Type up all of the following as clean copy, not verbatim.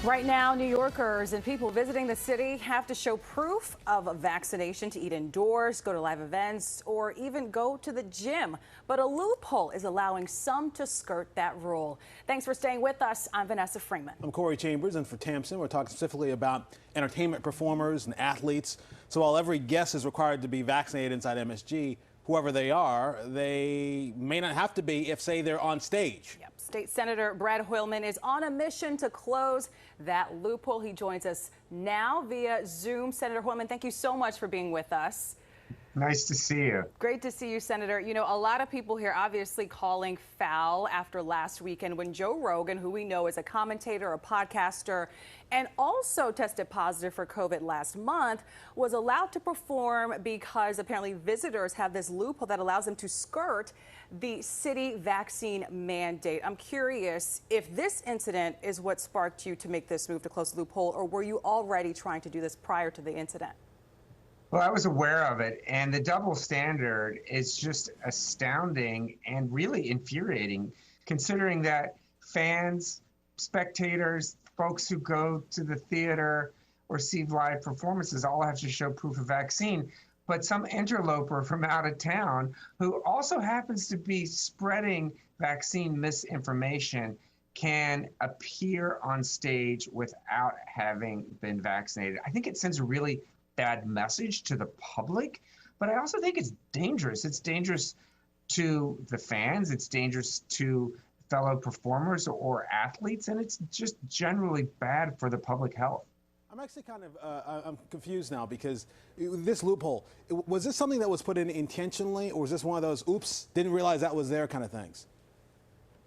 Right now, New Yorkers and people visiting the city have to show proof of a vaccination to eat indoors, go to live events, or even go to the gym. But a loophole is allowing some to skirt that rule. Thanks for staying with us. I'm Vanessa Freeman. I'm Corey Chambers, and for Tamsin, we're talking specifically about entertainment performers and athletes. So while every guest is required to be vaccinated inside MSG, whoever they are, they may not have to be if, say, they're on stage. Yep. State Senator Brad Hoylman is on a mission to close that loophole. He joins us now via Zoom. Senator Hoylman, thank you so much for being with us. Nice to see you. Great to see you, Senator. You know, a lot of people here obviously calling foul after last weekend when Joe Rogan, who we know is a commentator, a podcaster, and also tested positive for COVID last month, was allowed to perform because apparently visitors have this loophole that allows them to skirt the city vaccine mandate. I'm curious if this incident is what sparked you to make this move to close the loophole, or were you already trying to do this prior to the incident? Well, I was aware of it, and the double standard is just astounding and really infuriating, considering that fans, spectators, folks who go to the theater or see live performances all have to show proof of vaccine. But some interloper from out of town who also happens to be spreading vaccine misinformation can appear on stage without having been vaccinated. I think it sends a really bad message to the public, but I also think it's dangerous. It's dangerous to the fans, it's dangerous to fellow performers or athletes, and it's just generally bad for the public health. I'm actually kind of I'm confused now because this loophole, was this something that was put in intentionally, or was this one of those oops, didn't realize that was there kind of things?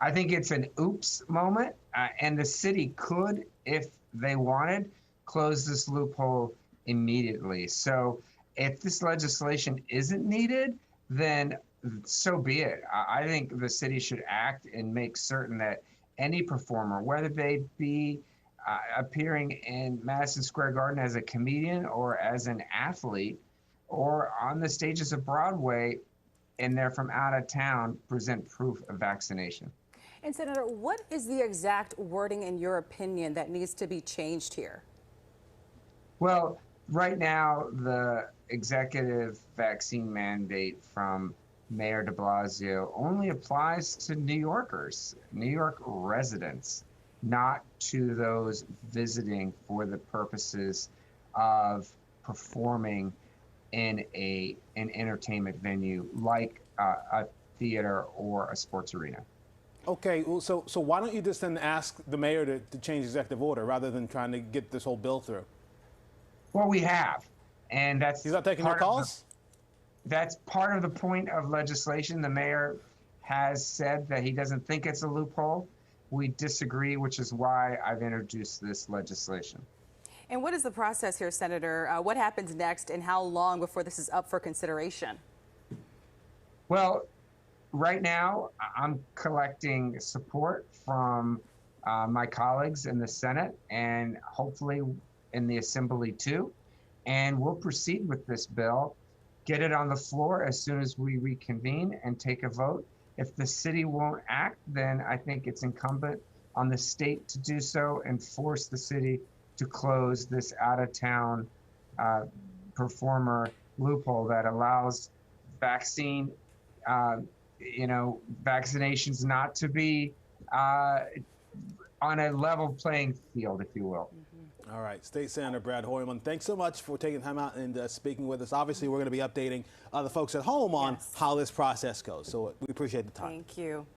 I think it's an oops moment, and the city could, if they wanted, close this loophole immediately. So if this legislation isn't needed, then so be it. I think the city should act and make certain that any performer, whether they be appearing in Madison Square Garden as a comedian or as an athlete or on the stages of Broadway, and they're from out of town, present proof of vaccination. And Senator, what is the exact wording, in your opinion, that needs to be changed here? Well, right now, the executive vaccine mandate from Mayor de Blasio only applies to New Yorkers, New York residents, not to those visiting for the purposes of performing in an entertainment venue like a theater or a sports arena. Okay, well, so why don't you just then ask the mayor to change executive order rather than trying to get this whole bill through? Well, we have, and that's— He's not taking your calls? That's part of the point of legislation. The mayor has said that he doesn't think it's a loophole. We disagree, which is why I've introduced this legislation. And what is the process here, Senator? What happens next, and how long before this is up for consideration? Well, right now, I'm collecting support from my colleagues in the Senate and hopefully in the Assembly too. And we'll proceed with this bill, get it on the floor as soon as we reconvene and take a vote. If the city won't act, then I think it's incumbent on the state to do so and force the city to close this out-of-town performer loophole that allows vaccinations not to be on a level playing field, if you will. All right, State Senator Brad Hoylman, thanks so much for taking time out and speaking with us. Obviously, we're going to be updating the folks at home on how this process goes, so we appreciate the time. Thank you.